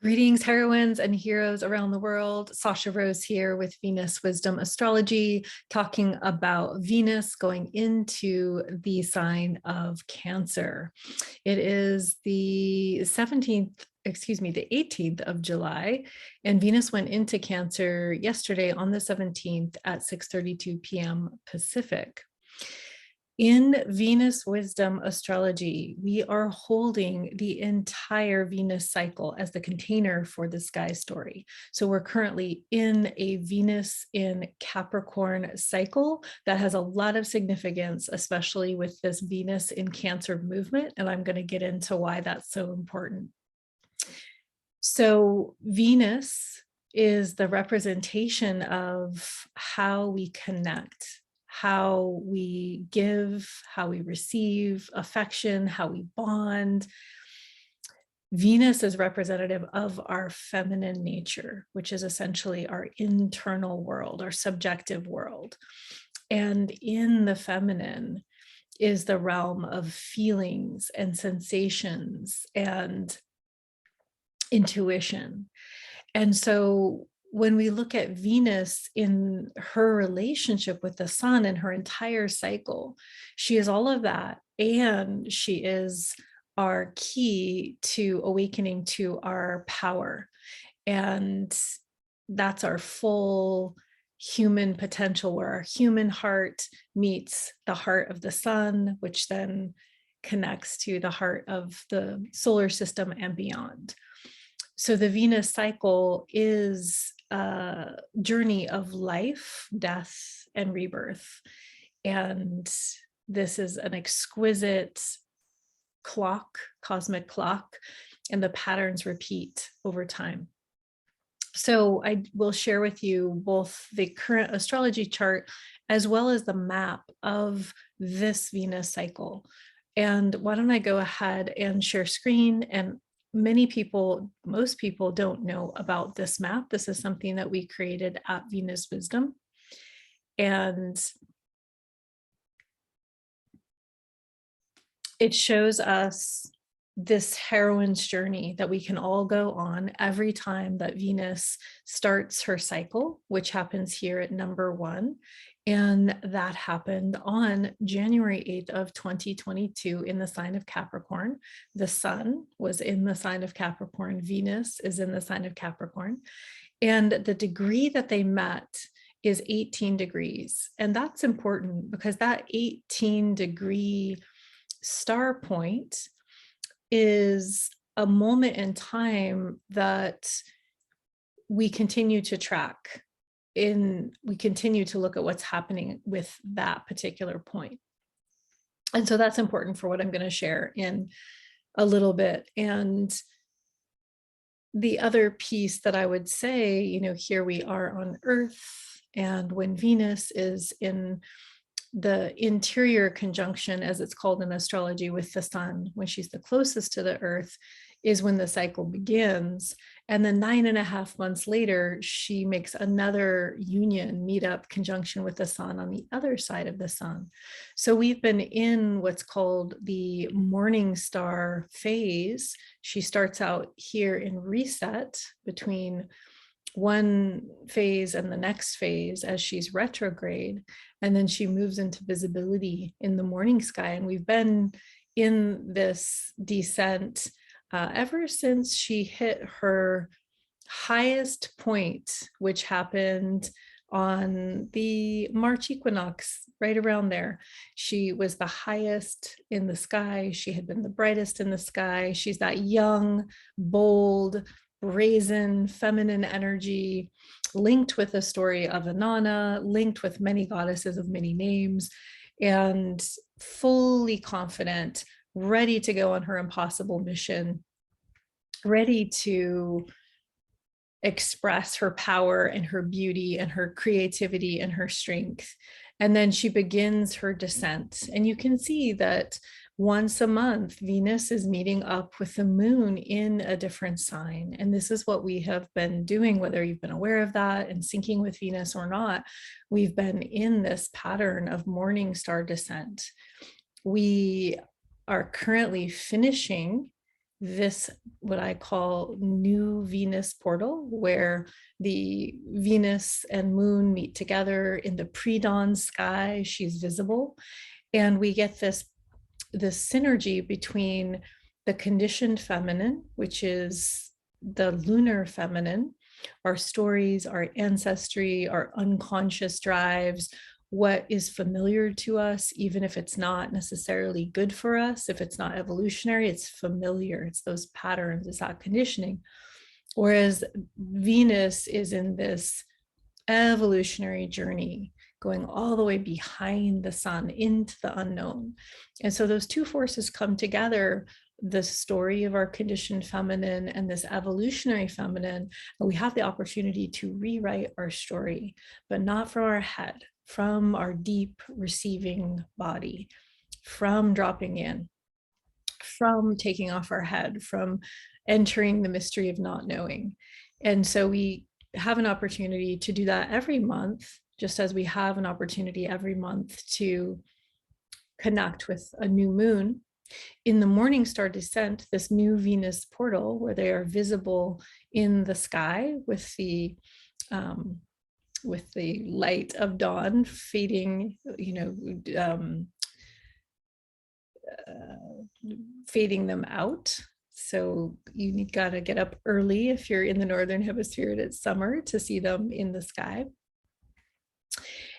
Greetings, heroines and heroes around the world. Sasha Rose here with Venus Wisdom Astrology, talking about Venus going into the sign of Cancer. It is the 18th of July, and Venus went into Cancer yesterday on the 17th at 6:32 p.m. Pacific. In Venus Wisdom Astrology, we are holding the entire Venus cycle as the container for the sky story. So we're currently in a Venus in Capricorn cycle that has a lot of significance, especially with this Venus in Cancer movement. And I'm going to get into why that's so important. So Venus is the representation of how we connect, how we give, how we receive affection, how we bond. Venus is representative of our feminine nature, which is essentially our internal world, our subjective world. And in the feminine is the realm of feelings and sensations and intuition. And so when we look at Venus in her relationship with the sun and her entire cycle, she is all of that. And she is our key to awakening to our power. And that's our full human potential, where our human heart meets the heart of the sun, which then connects to the heart of the solar system and beyond. So the Venus cycle is a journey of life, death, and rebirth. And this is an exquisite clock, cosmic clock, and the patterns repeat over time. So I will share with you both the current astrology chart as well as the map of this Venus cycle. And why don't I go ahead and share screen? And most people don't know about this map. This is something that we created at Venus Wisdom. And it shows us this heroine's journey that we can all go on every time that Venus starts her cycle, which happens here at number 1. And that happened on January 8th of 2022 in the sign of Capricorn. The sun was in the sign of Capricorn. Venus is in the sign of Capricorn. And the degree that they met is 18 degrees. And that's important because that 18-degree star point is a moment in time that we continue to track. We continue to look at what's happening with that particular point. And so that's important for what I'm going to share in a little bit. And the other piece that I would say, here we are on Earth, and when Venus is in the interior conjunction, as it's called in astrology, with the sun, when she's the closest to the Earth, is when the cycle begins. And then 9.5 months later, she makes another union, meetup, conjunction with the sun on the other side of the sun. So we've been in what's called the Moning Star phase. She starts out here in reset between one phase and the next phase as she's retrograde, and then she moves into visibility in the morning sky. And we've been in this descent ever since she hit her highest point, which happened on the March equinox, right around there. She was the highest in the sky. She had been the brightest in the sky. She's that young, bold, brazen, feminine energy, linked with the story of Inanna, linked with many goddesses of many names, and fully confident, ready to go on her impossible mission, ready to express her power and her beauty and her creativity and her strength. And then she begins her descent. And you can see that once a month, Venus is meeting up with the moon in a different sign. And this is what we have been doing, whether you've been aware of that and syncing with Venus or not. We've been in this pattern of morning star descent. We are currently finishing this, what I call new Venus portal, where the Venus and moon meet together in the pre-dawn sky. She's visible. And we get this synergy between the conditioned feminine, which is the lunar feminine, our stories, our ancestry, our unconscious drives, what is familiar to us, even if it's not necessarily good for us, if it's not evolutionary, it's familiar, it's those patterns, it's that conditioning. Whereas Venus is in this evolutionary journey, going all the way behind the sun into the unknown. And so those two forces come together, the story of our conditioned feminine and this evolutionary feminine, and we have the opportunity to rewrite our story, but not from our head, from our deep receiving body, from dropping in, from taking off our head, from entering the mystery of not knowing. And so we have an opportunity to do that every month, just as we have an opportunity every month to connect with a new moon. In the Morning Star descent, this new Venus portal, where they are visible in the sky with the light of dawn fading, fading them out. So you got to get up early if you're in the Northern Hemisphere and it's summer to see them in the sky.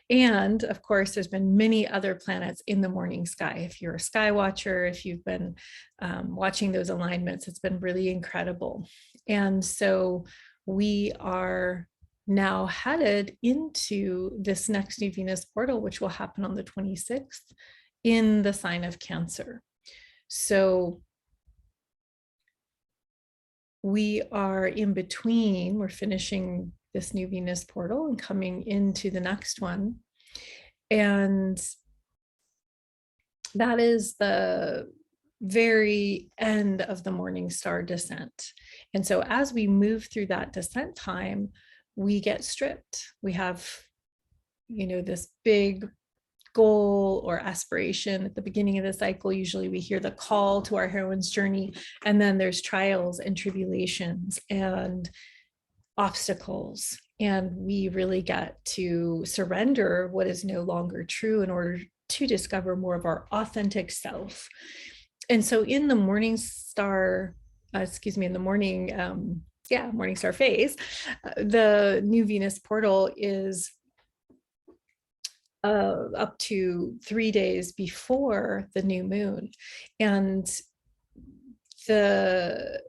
And of course, there's been many other planets in the morning sky. If you're a sky watcher, if you've been watching those alignments, it's been really incredible. And so we are now headed into this next new Venus portal, which will happen on the 26th in the sign of Cancer. So we are in between, we're finishing this new Venus portal and coming into the next one. And that is the very end of the Morning Star descent. And so as we move through that descent time, we get stripped. We have, this big goal or aspiration at the beginning of the cycle. Usually we hear the call to our heroine's journey, and then there's trials and tribulations and obstacles. And we really get to surrender what is no longer true in order to discover more of our authentic self. And so in the Morning Star, in the morning, Morning Star phase, the new Venus portal is up to 3 days before the new moon. And the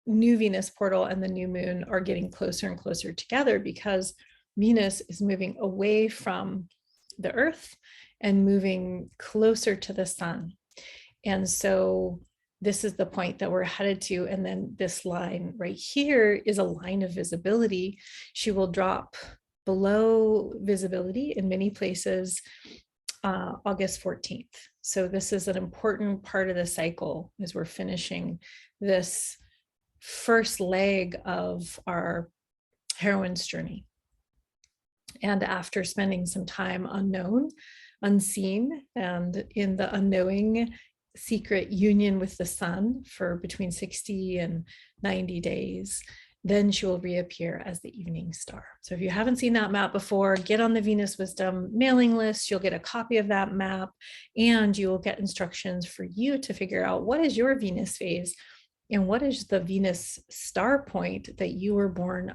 new Venus portal and the new moon are getting closer and closer together because Venus is moving away from the earth and moving closer to the sun. And so this is the point that we're headed to. And then this line right here is a line of visibility. She will drop below visibility in many places August 14th. So this is an important part of the cycle as we're finishing this first leg of our heroine's journey. And after spending some time unknown, unseen, and in the unknowing secret union with the sun for between 60 and 90 days, then she will reappear as the evening star. So if you haven't seen that map before, get on the Venus Wisdom mailing list. You'll get a copy of that map, and you will get instructions for you to figure out what is your Venus phase and what is the Venus star point that you were born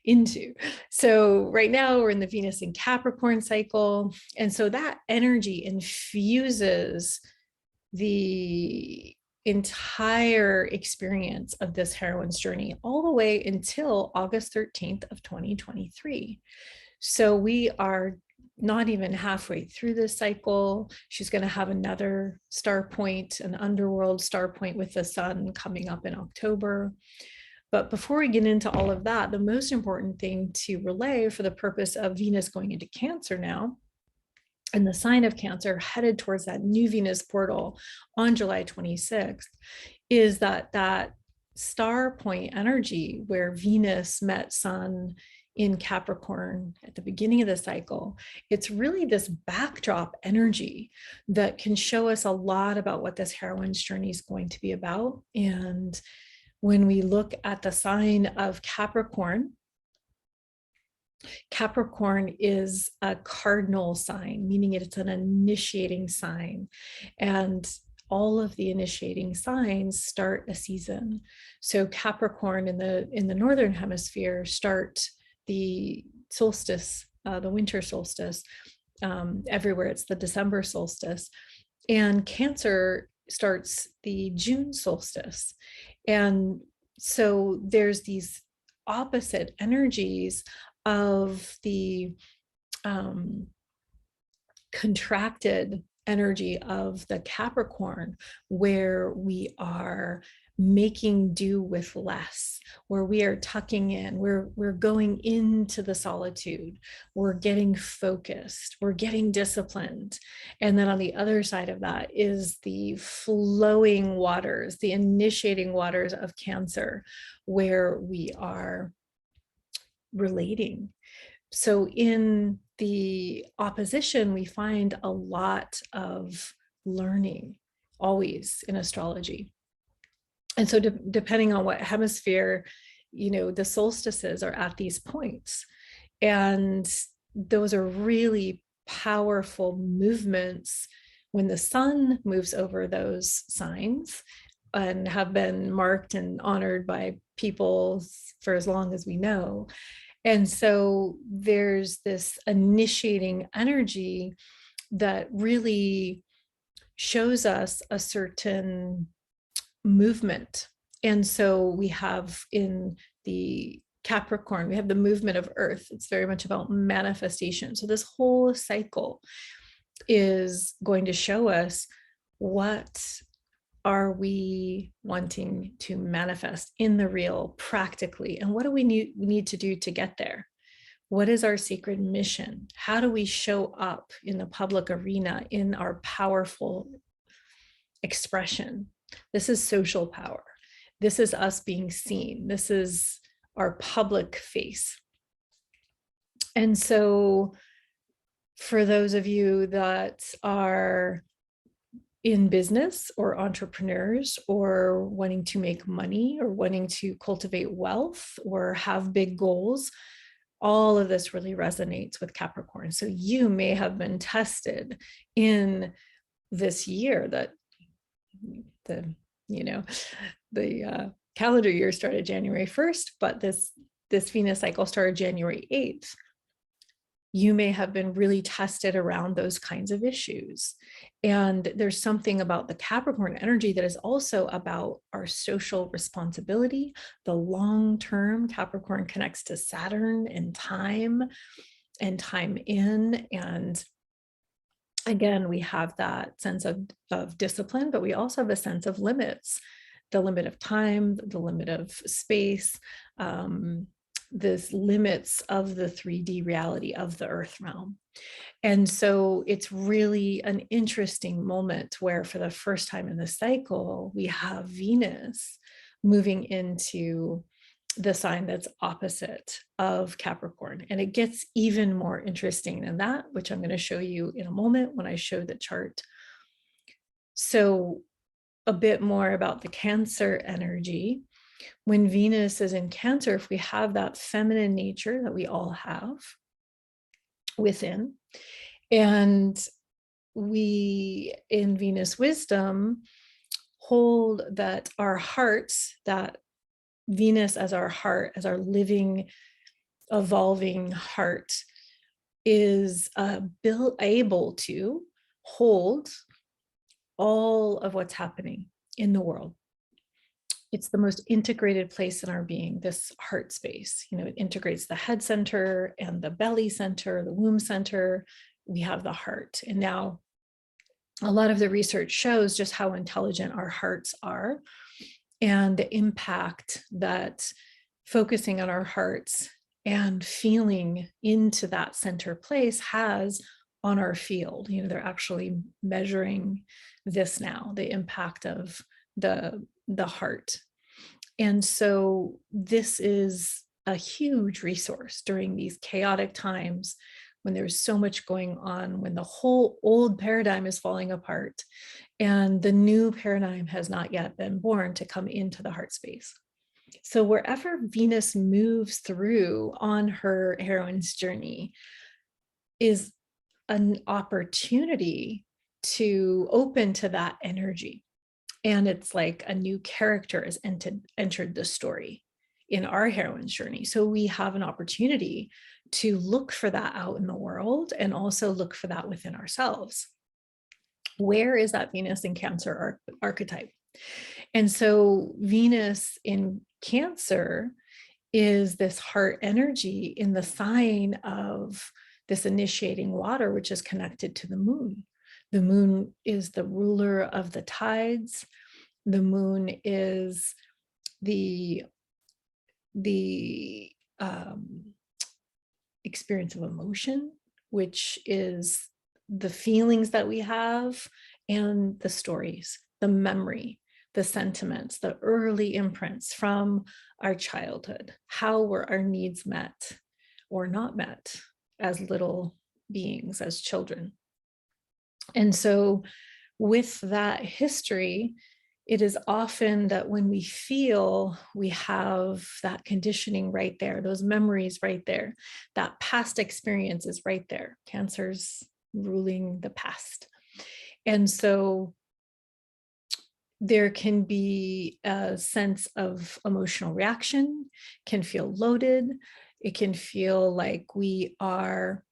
into. So right now we're in the Venus in Capricorn cycle. And so that energy infuses the entire experience of this heroine's journey all the way until August 13th of 2023. So we are not even halfway through this cycle. She's going to have another star point, an underworld star point with the sun coming up in October. But before we get into all of that, the most important thing to relay for the purpose of Venus going into Cancer now, and the sign of Cancer headed towards that new Venus portal on July 26th, is that star point energy where Venus met Sun in Capricorn at the beginning of the cycle, it's really this backdrop energy that can show us a lot about what this heroine's journey is going to be about. And when we look at the sign of Capricorn, Capricorn is a cardinal sign, meaning it's an initiating sign. And all of the initiating signs start a season. So Capricorn in the northern hemisphere start the solstice, the winter solstice. Everywhere it's the December solstice. And Cancer starts the June solstice. And so there's these opposite energies of the contracted energy of the Capricorn, where we are making do with less, where we are tucking in, we're going into the solitude, we're getting focused, we're getting disciplined. And then on the other side of that is the flowing waters, the initiating waters of Cancer, where we are relating. So in the opposition, we find a lot of learning always in astrology. And so depending on what hemisphere, the solstices are at these points. And those are really powerful movements when the sun moves over those signs and have been marked and honored by people for as long as we know. And so there's this initiating energy that really shows us a certain movement. And so we have in the Capricorn, we have the movement of Earth. It's very much about manifestation. So this whole cycle is going to show us what are we wanting to manifest in the real practically, and what do we need to do to get there? What is our sacred mission? How do we show up in the public arena in our powerful expression? This is social power. This is us being seen. This is our public face. And so for those of you that are in business or entrepreneurs or wanting to make money or wanting to cultivate wealth or have big goals, all of this really resonates with Capricorn. So you may have been tested in this year that the calendar year started January 1st, but this Venus cycle started January 8th. You may have been really tested around those kinds of issues. And there's something about the Capricorn energy that is also about our social responsibility. The long-term Capricorn connects to Saturn and time in. And again, we have that sense of discipline, but we also have a sense of limits, the limit of time, the limit of space, this limits of the 3D reality of the earth realm. And so it's really an interesting moment where for the first time in the cycle, we have Venus moving into the sign that's opposite of Capricorn. And it gets even more interesting than that, which I'm going to show you in a moment when I show the chart. So a bit more about the Cancer energy. When Venus is in Cancer, if we have that feminine nature that we all have within, and we in Venus wisdom hold that our hearts, that Venus as our heart, as our living, evolving heart, is able to hold all of what's happening in the world. It's the most integrated place in our being, this heart space. It integrates the head center and the belly center, the womb center. We have the heart. And now a lot of the research shows just how intelligent our hearts are and the impact that focusing on our hearts and feeling into that center place has on our field. They're actually measuring this now, the impact of the heart. And so this is a huge resource during these chaotic times when there's so much going on, when the whole old paradigm is falling apart and the new paradigm has not yet been born to come into the heart space. So wherever Venus moves through on her heroine's journey is an opportunity to open to that energy. And it's like a new character has entered the story in our heroine's journey. So we have an opportunity to look for that out in the world and also look for that within ourselves. Where is that Venus in Cancer archetype? And so Venus in Cancer is this heart energy in the sign of this initiating water, which is connected to the moon. The moon is the ruler of the tides. The moon is the experience of emotion, which is the feelings that we have and the stories, the memory, the sentiments, the early imprints from our childhood. How were our needs met or not met as little beings, as children? And so with that history, it is often that when we feel we have that conditioning right there, those memories right there, that past experience is right there. Cancer's ruling the past. And so there can be a sense of emotional reaction, can feel loaded. It can feel like we are,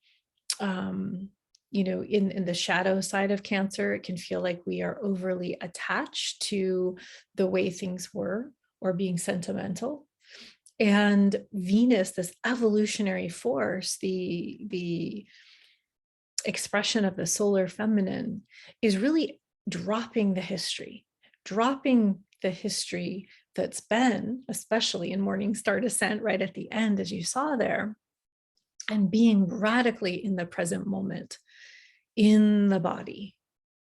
in the shadow side of Cancer, it can feel like we are overly attached to the way things were or being sentimental. And Venus, this evolutionary force, the expression of the solar feminine, is really dropping the history that's been, especially in Morning Star descent right at the end, as you saw there, and being radically in the present moment, in the body,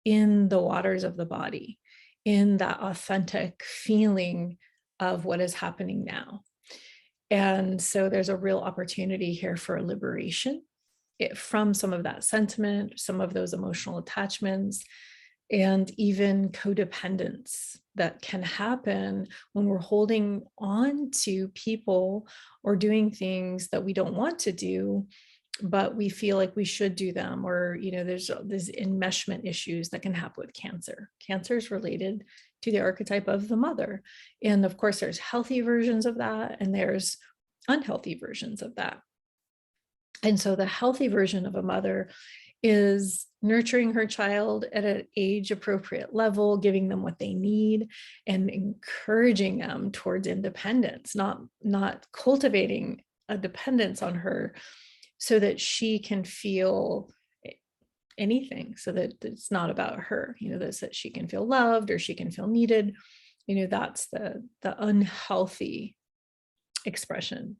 in the waters of the body, in that authentic feeling of what is happening now. And so there's a real opportunity here for liberation from some of that sentiment, some of those emotional attachments, and even codependence that can happen when we're holding on to people or doing things that we don't want to do, but we feel like we should do them, or there's enmeshment issues that can happen with Cancer. Cancer is related to the archetype of the mother, and of course there's healthy versions of that and there's unhealthy versions of that. And so the healthy version of a mother is nurturing her child at an age appropriate level, giving them what they need and encouraging them towards independence, not cultivating a dependence on her so that she can feel anything, so that it's not about her, that she can feel loved or she can feel needed. That's the unhealthy expression.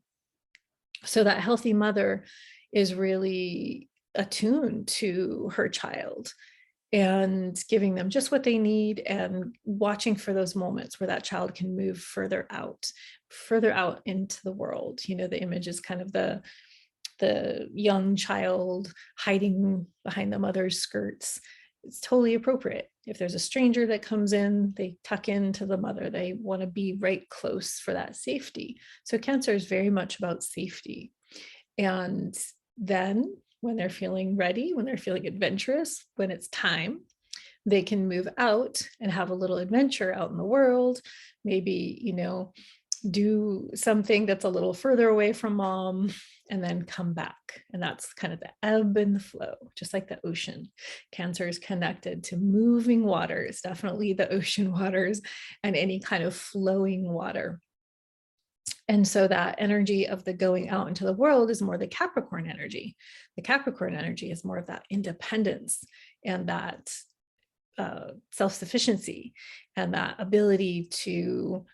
So that healthy mother is really attuned to her child and giving them just what they need and watching for those moments where that child can move further out into the world. The image is kind of the young child hiding behind the mother's skirts. It's totally appropriate. If there's a stranger that comes in, they tuck into the mother. They want to be right close for that safety. So Cancer is very much about safety. And then when they're feeling ready, when they're feeling adventurous, when it's time, they can move out and have a little adventure out in the world. Maybe, do something that's a little further away from mom and then come back. And that's kind of the ebb and the flow, just like the ocean. Cancer is connected to moving waters, definitely the ocean waters and any kind of flowing water. And so that energy of the going out into the world is more the Capricorn energy. The Capricorn energy is more of that independence and that self-sufficiency and that ability to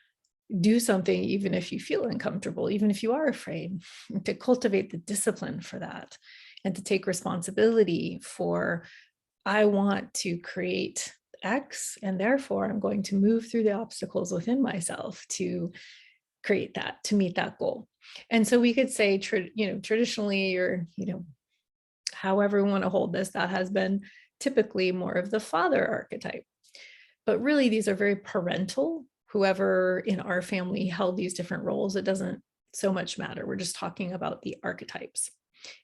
do something even if you feel uncomfortable, even if you are afraid, to cultivate the discipline for that and to take responsibility for, I want to create X and therefore I'm going to move through the obstacles within myself to create that, to meet that goal. And so we could say, traditionally, or, however we want to hold this, that has been typically more of the father archetype. But really, these are very parental. Whoever in our family held these different roles, it doesn't so much matter. We're just talking about the archetypes.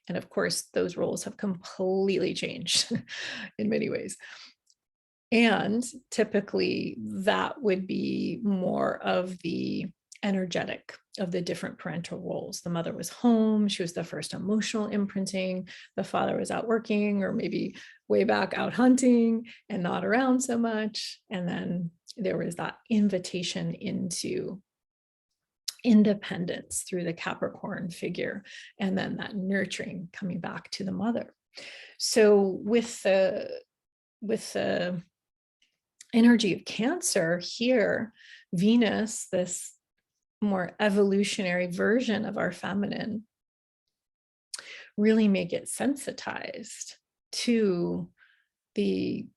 And of course, those roles have completely changed in many ways. And typically, that would be more of the energetic of the different parental roles. The mother was home, she was the first emotional imprinting, the father was out working, or maybe way back out hunting and not around so much. And then there was that invitation into independence through the Capricorn figure, and then that nurturing coming back to the mother. So with the energy of Cancer here, Venus, this more evolutionary version of our feminine, really may get sensitized to the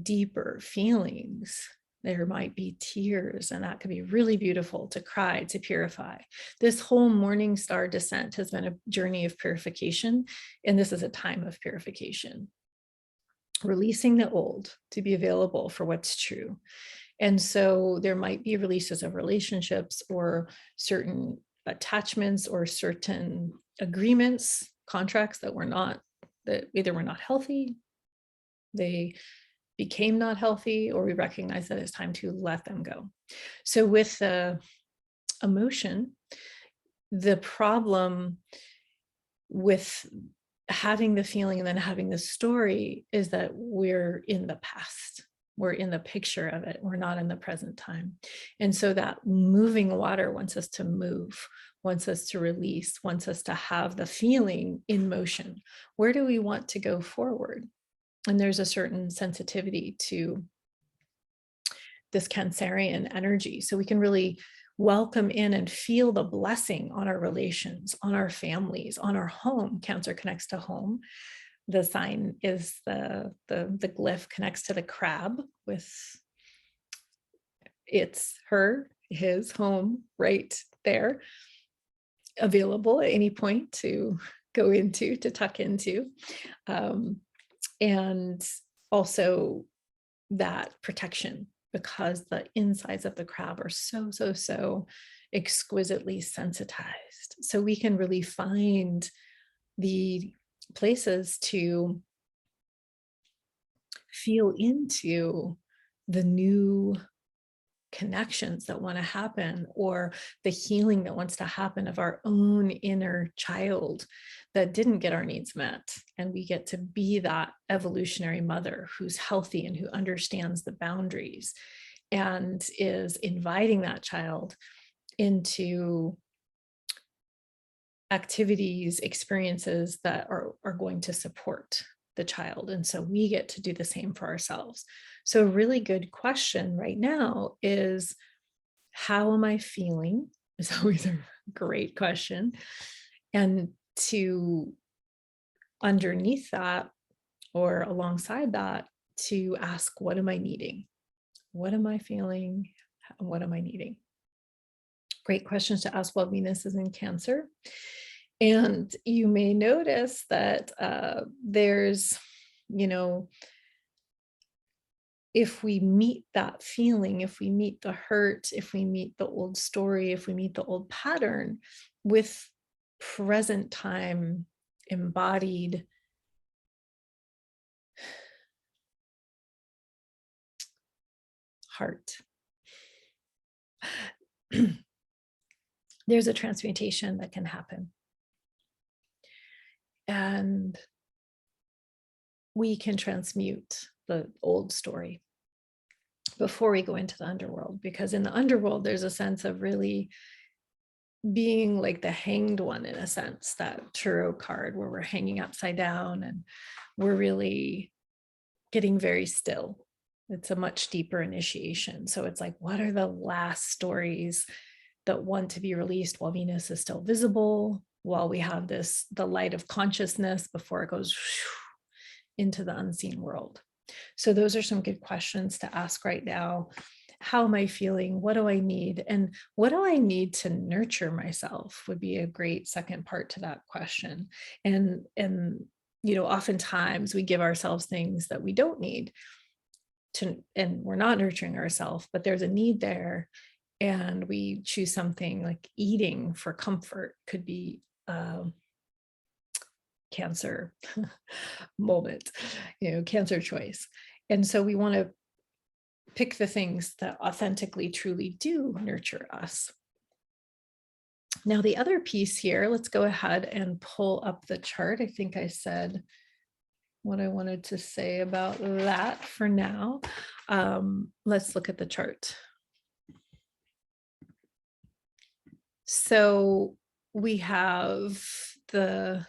deeper feelings. There might be tears, and that could be really beautiful to cry, to purify. This whole Morning Star descent has been a journey of purification, and this is a time of purification. Releasing the old to be available for what's true. And so there might be releases of relationships or certain attachments or certain agreements, contracts that either were not healthy, they became not healthy, or we recognize that it's time to let them go. So with the emotion, the problem with having the feeling and then having the story is that we're in the past. We're in the picture of it. We're not in the present time. And so that moving water wants us to move, wants us to release, wants us to have the feeling in motion. Where do we want to go forward? And there's a certain sensitivity to this Cancerian energy. So we can really welcome in and feel the blessing on our relations, on our families, on our home. Cancer connects to home. The sign is the glyph connects to the crab, with his home right there, available at any point to go into, to tuck into. And also that protection, because the insides of the crab are so exquisitely sensitized. So we can really find the places to feel into the new connections that want to happen, or the healing that wants to happen of our own inner child that didn't get our needs met. And we get to be that evolutionary mother who's healthy and who understands the boundaries and is inviting that child into activities, experiences that are going to support the child. And so we get to do the same for ourselves. So a really good question right now is, how am I feeling? Is always a great question. And to underneath that, or alongside that, to ask, what am I needing? What am I feeling? What am I needing? Great questions to ask while Venus is in Cancer. And you may notice that there's, if we meet that feeling, if we meet the hurt, if we meet the old story, if we meet the old pattern with present time embodied heart, there's a transmutation that can happen. And we can transmute the old story before we go into the underworld, because in the underworld, there's a sense of really being like the hanged one, in a sense, that tarot card where we're hanging upside down and we're really getting very still. It's a much deeper initiation. So it's like, what are the last stories that want to be released while Venus is still visible, while we have the light of consciousness before it goes into the unseen world? So those are some good questions to ask right now. how am I feeling? What do I need? And what do I need to nurture myself would be a great second part to that question. And oftentimes we give ourselves things that we don't need and we're not nurturing ourselves, but there's a need there. And we choose something like eating for comfort, could be Cancer moment, Cancer choice. And so we want to pick the things that authentically, truly do nurture us. Now, the other piece here, let's go ahead and pull up the chart. I think I said what I wanted to say about that for now. Let's look at the chart. So we have the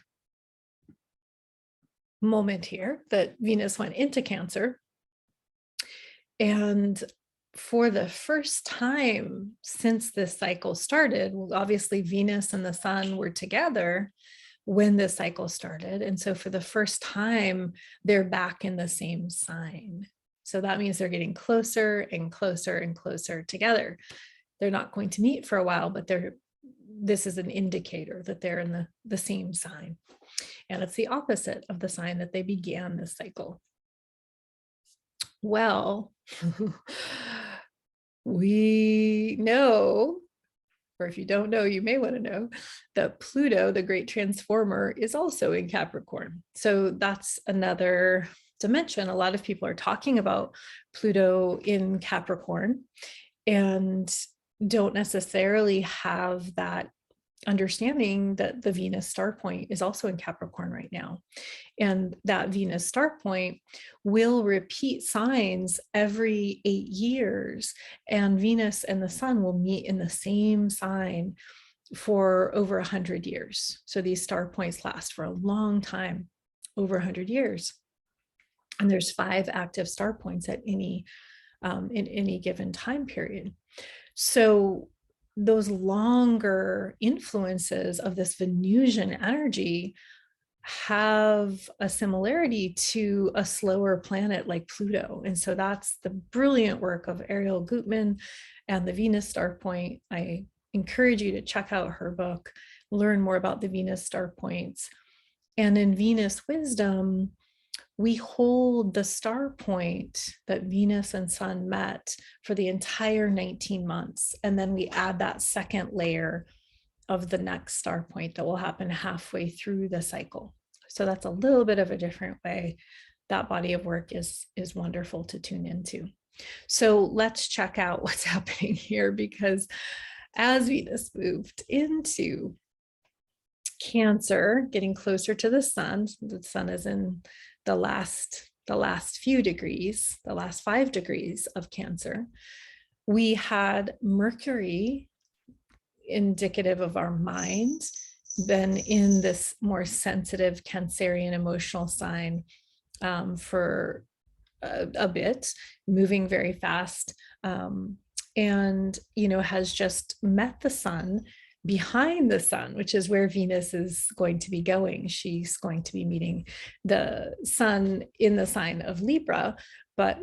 moment here that Venus went into Cancer. And for the first time since this cycle started, well, obviously Venus and the sun were together when this cycle started. And so for the first time, they're back in the same sign. So that means they're getting closer and closer and closer together. They're not going to meet for a while, but this is an indicator that they're in the same sign. And it's the opposite of the sign that they began this cycle. Well, we know, or if you don't know, you may want to know, that Pluto, the great transformer, is also in Capricorn. So that's another dimension. A lot of people are talking about Pluto in Capricorn and don't necessarily have that understanding that the Venus star point is also in Capricorn right now. And that Venus star point will repeat signs every 8 years. And Venus and the sun will meet in the same sign for over 100 years. So these star points last for a long time, over 100 years. And there's 5 active star points at in any given time period. So those longer influences of this Venusian energy have a similarity to a slower planet like Pluto. And so that's the brilliant work of Ariel Gutman and the Venus star point. I encourage you to check out her book, learn more about the Venus star points. And in Venus Wisdom, we hold the star point that Venus and Sun met for the entire 19 months. And then we add that second layer of the next star point that will happen halfway through the cycle. So that's a little bit of a different way. That body of work is wonderful to tune into. So let's check out what's happening here, because as Venus moved into Cancer, getting closer to the sun is in the last few degrees, the last 5 degrees of Cancer. We had Mercury, indicative of our mind, then in this more sensitive Cancerian emotional sign for a bit, moving very fast, and has just met the sun behind the sun, which is where Venus is going to be going. She's going to be meeting the sun in the sign of Libra, but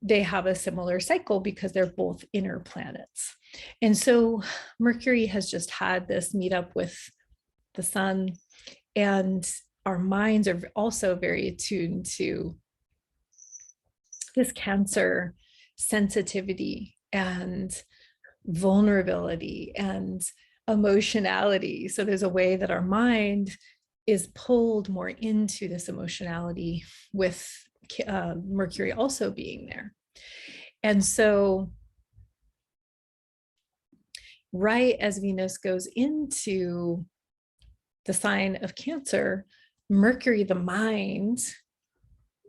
they have a similar cycle because they're both inner planets. And so Mercury has just had this meetup with the sun, and our minds are also very attuned to this Cancer sensitivity and vulnerability and emotionality. So there's a way that our mind is pulled more into this emotionality with Mercury also being there. And so right as Venus goes into the sign of Cancer, Mercury, the mind,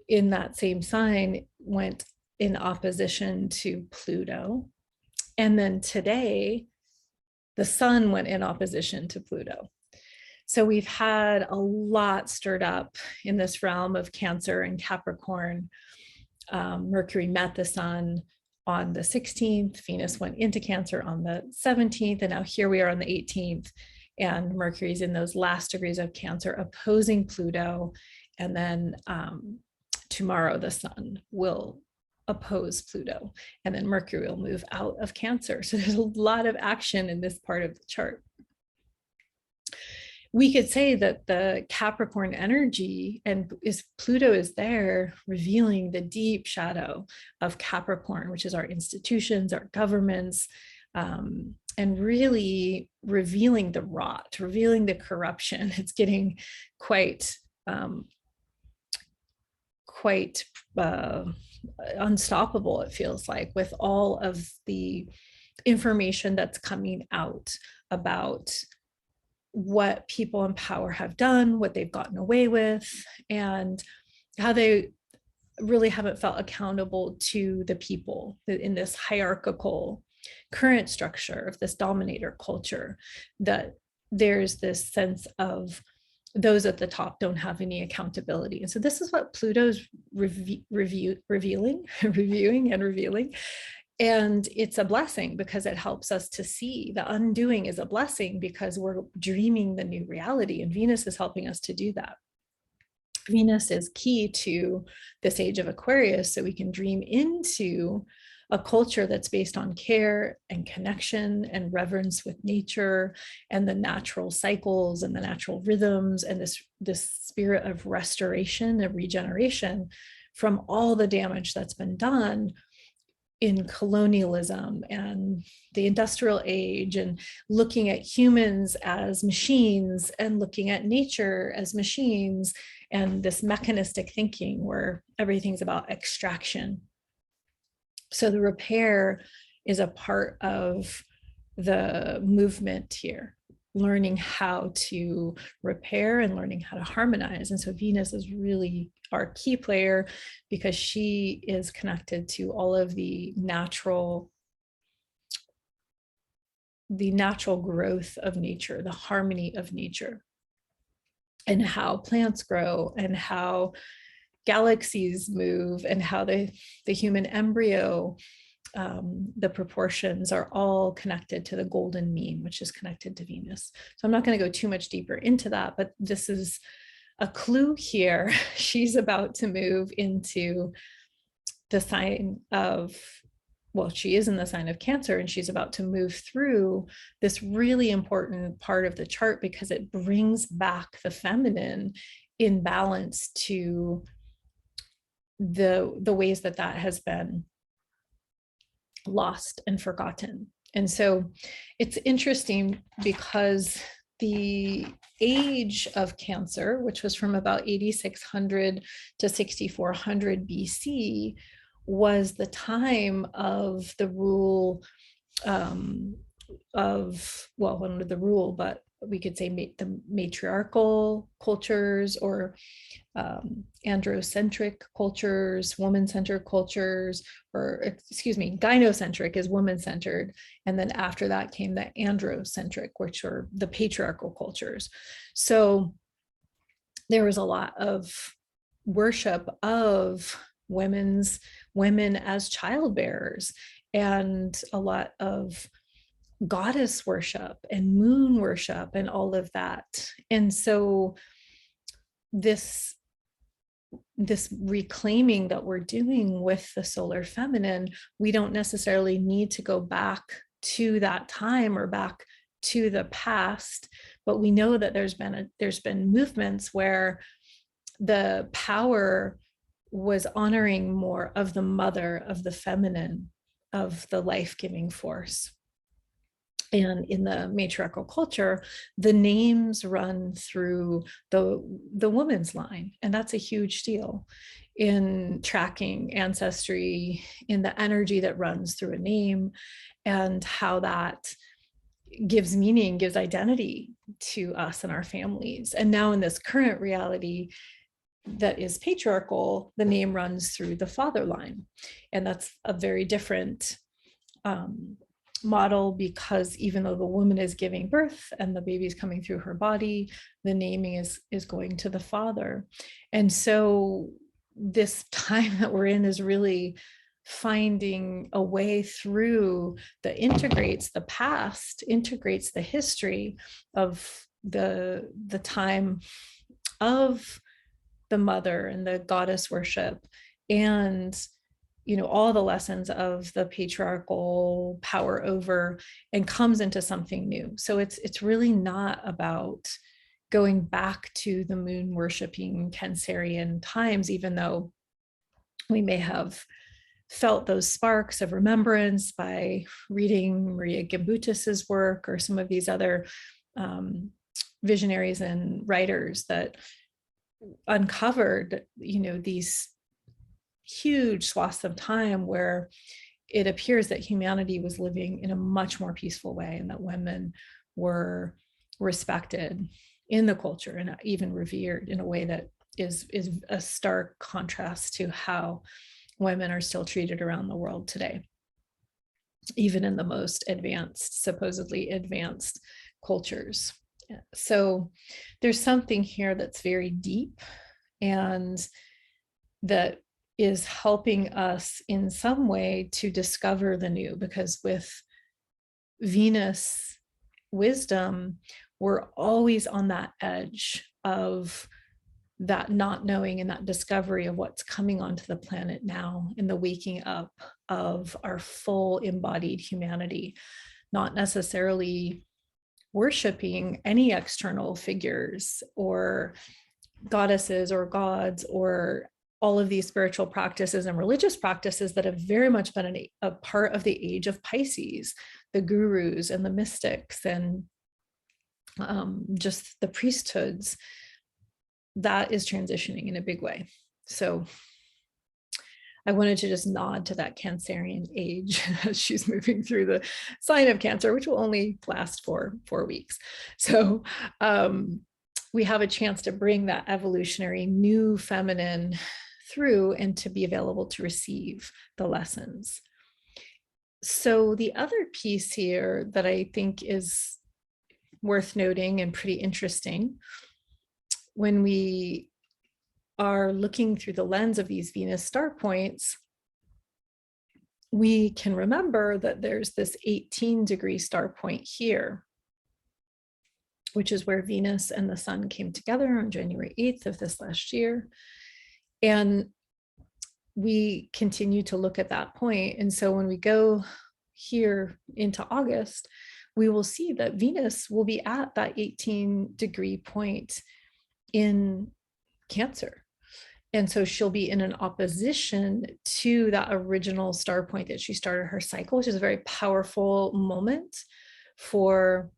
in that same sign went in opposition to Pluto. And then today, the sun went in opposition to Pluto. So we've had a lot stirred up in this realm of Cancer and Capricorn. Mercury met the sun on the 16th, Venus went into Cancer on the 17th, and now here we are on the 18th, and Mercury's in those last degrees of Cancer opposing Pluto. And then tomorrow the sun will oppose Pluto, and then Mercury will move out of Cancer. So there's a lot of action in this part of the chart. We could say that the Capricorn energy and Pluto is there revealing the deep shadow of Capricorn, which is our institutions, our governments, and really revealing the rot, revealing the corruption. It's getting quite unstoppable, it feels like, with all of the information that's coming out about what people in power have done, what they've gotten away with, and how they really haven't felt accountable to the people in this hierarchical current structure of this dominator culture, that there's this sense of those at the top don't have any accountability. And so this is what Pluto's reviewing and revealing. And it's a blessing because it helps us to see the undoing is a blessing because we're dreaming the new reality, and Venus is helping us to do that. Venus is key to this age of Aquarius, so we can dream into a culture that's based on care and connection and reverence with nature and the natural cycles and the natural rhythms, and this spirit of restoration, of regeneration from all the damage that's been done in colonialism and the industrial age, and looking at humans as machines and looking at nature as machines, and this mechanistic thinking where everything's about extraction. So the repair is a part of the movement here, learning how to repair and learning how to harmonize. And so Venus is really our key player because she is connected to all of the natural growth of nature, the harmony of nature, and how plants grow and how galaxies move and how the human embryo, the proportions are all connected to the golden mean, which is connected to Venus. So I'm not going to go too much deeper into that, but this is a clue here. She's about to move into the sign of, well, she is in the sign of Cancer, and she's about to move through this really important part of the chart because it brings back the feminine in balance to the ways that has been lost and forgotten. And so it's interesting because the age of Cancer, which was from about 8600 to 6400 BC, was the time of the rule of, well, under the rule, but we could say the matriarchal cultures, or androcentric cultures, woman-centered cultures, or excuse me, gynocentric is woman-centered. And then after that came the androcentric, which are the patriarchal cultures. So there was a lot of worship of women as childbearers, and a lot of goddess worship and moon worship and all of that. And so this reclaiming that we're doing with the solar feminine, we don't necessarily need to go back to that time or back to the past, but we know that there's been movements where the power was honoring more of the mother, of the feminine, of the life-giving force. And in the matriarchal culture, the names run through the woman's line. And that's a huge deal in tracking ancestry, in the energy that runs through a name, and how that gives meaning, gives identity to us and our families. And now in this current reality that is patriarchal, the name runs through the father line. And that's a very different model, because even though the woman is giving birth and the baby is coming through her body, the naming is going to the father. And so this time that we're in is really finding a way through that integrates the past, integrates the history of the time of the mother and the goddess worship, and all the lessons of the patriarchal power over, and comes into something new. So it's really not about going back to the moon worshiping Cancerian times, even though we may have felt those sparks of remembrance by reading Maria Gimbutas's work or some of these other visionaries and writers that uncovered, these huge swaths of time where it appears that humanity was living in a much more peaceful way, and that women were respected in the culture and even revered in a way that is a stark contrast to how women are still treated around the world today, even in the most advanced, supposedly advanced cultures. So there's something here that's very deep and that is helping us in some way to discover the new, because with Venus wisdom, we're always on that edge of that not knowing and that discovery of what's coming onto the planet now, in the waking up of our full embodied humanity, not necessarily worshiping any external figures or goddesses or gods or all of these spiritual practices and religious practices that have very much been a part of the age of Pisces, the gurus and the mystics and just the priesthoods. That is transitioning in a big way. So I wanted to just nod to that Cancerian age as she's moving through the sign of Cancer, which will only last for 4 weeks. So we have a chance to bring that evolutionary new feminine through and to be available to receive the lessons. So the other piece here that I think is worth noting and pretty interesting, when we are looking through the lens of these Venus star points, we can remember that there's this 18-degree star point here, which is where Venus and the sun came together on January 8th of this last year. And we continue to look at that point. And so when we go here into August, we will see that Venus will be at that 18-degree point in Cancer. And so she'll be in an opposition to that original star point that she started her cycle, which is a very powerful moment for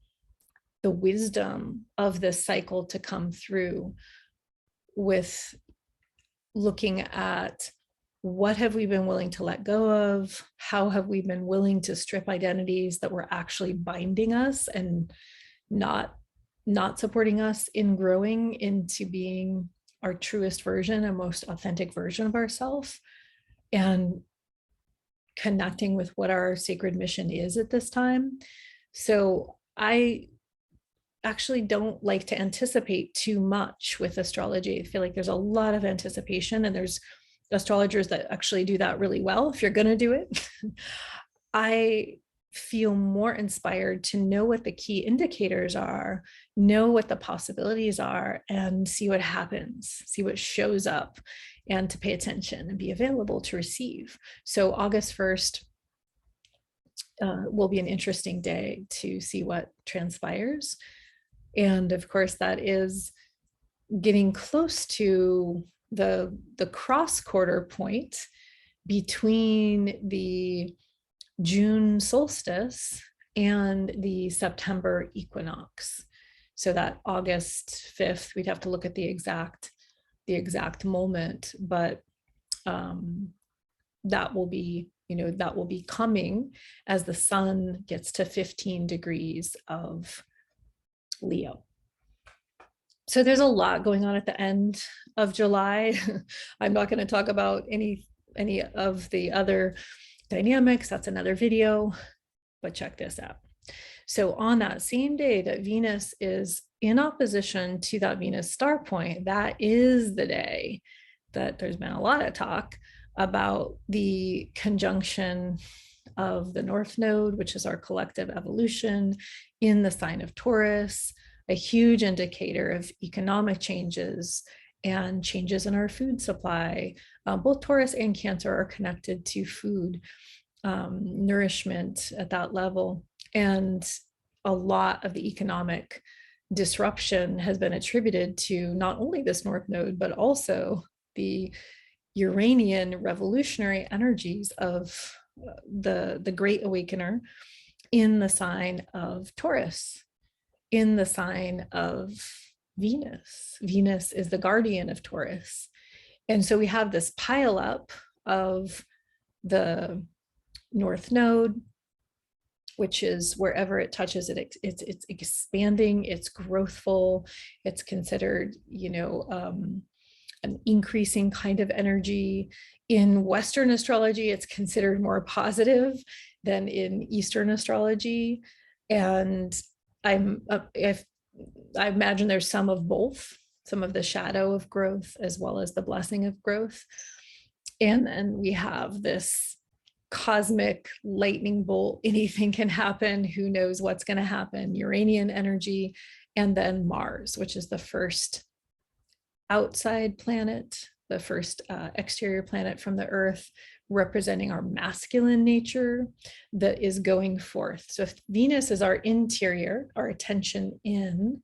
the wisdom of this cycle to come through, with looking at what have we been willing to let go of? How have we been willing to strip identities that were actually binding us and not supporting us in growing into being our truest version and most authentic version of ourselves, and connecting with what our sacred mission is at this time. So I actually don't like to anticipate too much with astrology. I feel like there's a lot of anticipation, and there's astrologers that actually do that really well if you're going to do it. I feel more inspired to know what the key indicators are, know what the possibilities are, and see what happens, see what shows up, and to pay attention and be available to receive. So August 1st will be an interesting day to see what transpires. And of course, that is getting close to the cross quarter point between the June solstice and the September equinox. So that August 5th, we'd have to look at the exact moment, but that will be, that will be coming as the sun gets to 15 degrees of Leo. So there's a lot going on at the end of July. I'm not going to talk about any of the other dynamics. That's another video, but check this out. So on that same day that Venus is in opposition to that Venus star point, that is the day that there's been a lot of talk about the conjunction of the North Node, which is our collective evolution, in the sign of Taurus, a huge indicator of economic changes and changes in our food supply. Both Taurus and Cancer are connected to food, nourishment at that level. And a lot of the economic disruption has been attributed to not only this North Node, but also the Uranian revolutionary energies of the Great Awakener in the sign of Taurus, in the sign of Venus. Venus is the guardian of Taurus. And so we have this pile up of the North Node, which is wherever it touches it, it's expanding, it's growthful, it's considered, an increasing kind of energy. In Western astrology, it's considered more positive than in Eastern astrology. And I imagine there's some of both, some of the shadow of growth as well as the blessing of growth. And then we have this cosmic lightning bolt, anything can happen, who knows what's going to happen, Uranian energy, and then Mars, which is the first outside planet, the first exterior planet from the Earth, representing our masculine nature that is going forth. So if Venus is our interior, our attention in,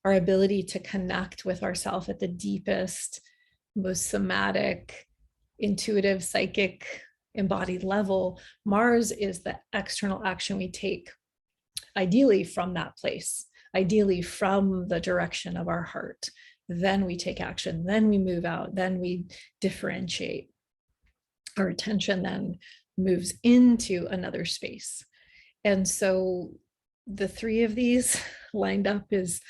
our ability to connect with ourselves at the deepest, most somatic, intuitive, psychic, embodied level, Mars is the external action we take, ideally from that place, ideally from the direction of our heart. Then we take action, then we move out, then we differentiate. Our attention then moves into another space. And so the three of these lined up is,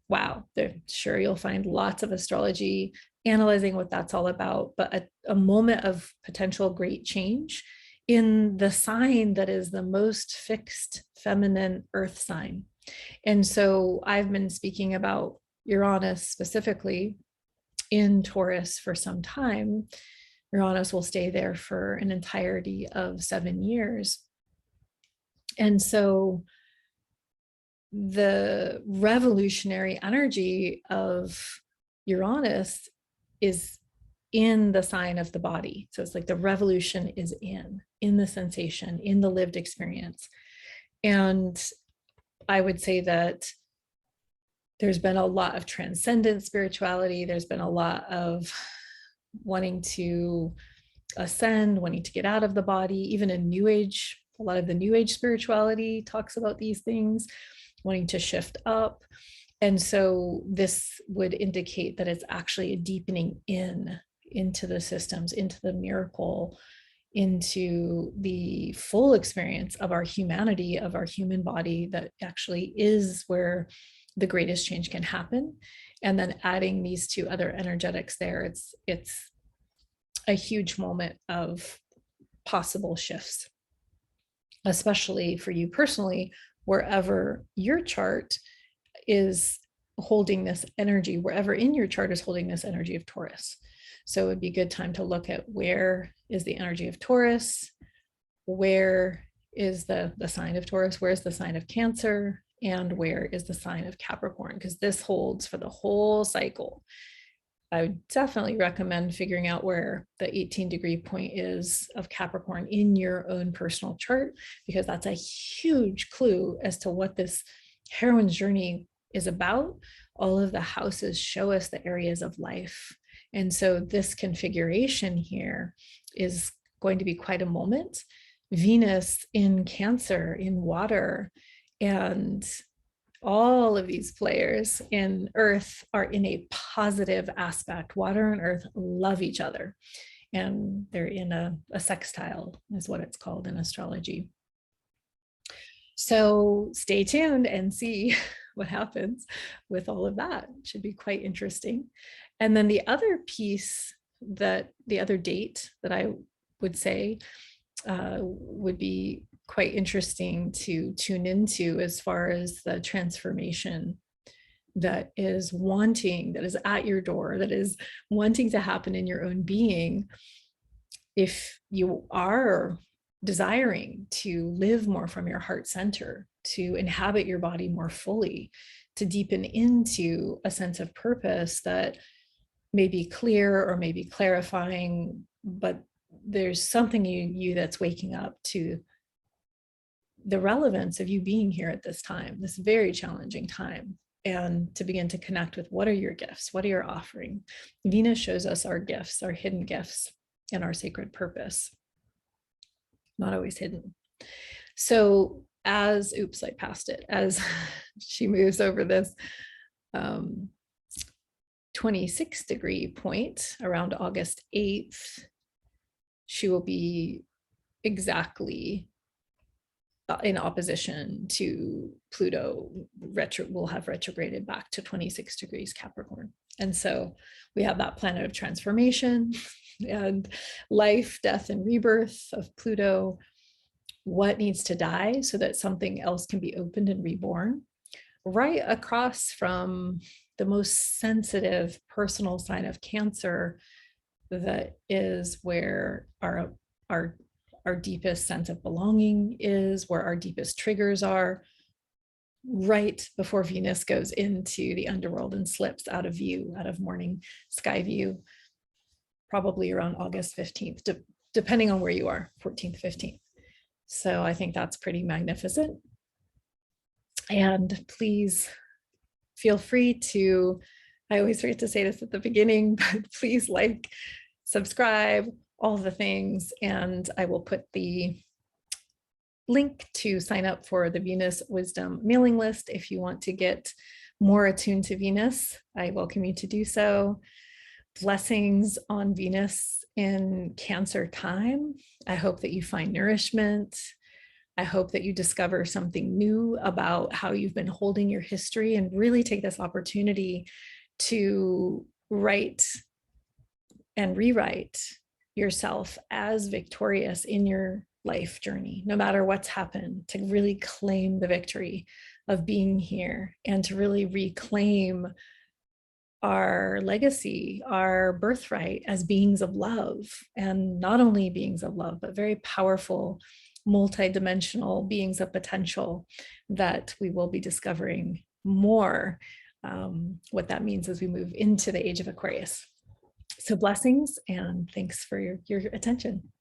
wow, sure you'll find lots of astrology analyzing what that's all about, but a moment of potential great change in the sign that is the most fixed feminine earth sign. And so I've been speaking about Uranus specifically in Taurus for some time. Uranus will stay there for an entirety of 7 years. And so the revolutionary energy of Uranus is in the sign of the body. So it's like the revolution is in the sensation, in the lived experience. And I would say that there's been a lot of transcendent spirituality. There's been a lot of wanting to ascend, wanting to get out of the body. Even in New Age, a lot of the New Age spirituality talks about these things, wanting to shift up. And so this would indicate that it's actually a deepening into the systems, into the miracle, into the full experience of our humanity, of our human body, that actually is where the greatest change can happen. And then adding these two other energetics there, it's a huge moment of possible shifts, especially for you personally, wherever your chart is holding this energy, wherever in your chart is holding this energy of Taurus. So it'd be a good time to look at where is the energy of Taurus, where is the sign of Taurus, where is the sign of Cancer, and where is the sign of Capricorn, because this holds for the whole cycle. I would definitely recommend figuring out where the 18-degree point is of Capricorn in your own personal chart, because that's a huge clue as to what this heroine's journey is about. All of the houses show us the areas of life. And so this configuration here is going to be quite a moment. Venus in Cancer, in water, and all of these players in Earth are in a positive aspect. Water and Earth love each other, and they're in a sextile, is what it's called in astrology. So stay tuned and see what happens with all of that. It should be quite interesting. And then the other piece, the other date that I would say would be quite interesting to tune into, as far as the transformation that is at your door, that is wanting to happen in your own being. If you are desiring to live more from your heart center, to inhabit your body more fully, to deepen into a sense of purpose that maybe clear or maybe clarifying, but there's something in you that's waking up to the relevance of you being here at this time, this very challenging time, and to begin to connect with what are your gifts, what are your offering. Venus shows us our gifts, our hidden gifts, and our sacred purpose. Not always hidden. So as, oops, I passed it, as she moves over this 26-degree point around August 8th, she will be exactly in opposition to Pluto. Will have retrograded back to 26 degrees Capricorn. And so we have that planet of transformation and life, death, and rebirth of Pluto. What needs to die so that something else can be opened and reborn? Right across from the most sensitive personal sign of Cancer, that is where our deepest sense of belonging is, where our deepest triggers are, right before Venus goes into the underworld and slips out of view, out of morning sky view, probably around August 15th, depending on where you are, 14th, 15th. So I think that's pretty magnificent. And please feel free to, I always forget to say this at the beginning, but please like, subscribe, all the things. And I will put the link to sign up for the Venus Wisdom mailing list. If you want to get more attuned to Venus, I welcome you to do so. Blessings on Venus in Cancer time. I hope that you find nourishment. I hope that you discover something new about how you've been holding your history, and really take this opportunity to write and rewrite yourself as victorious in your life journey, no matter what's happened, to really claim the victory of being here and to really reclaim our legacy, our birthright as beings of love, and not only beings of love, but very powerful, multidimensional beings of potential that we will be discovering more what that means as we move into the age of Aquarius. So blessings, and thanks for your attention.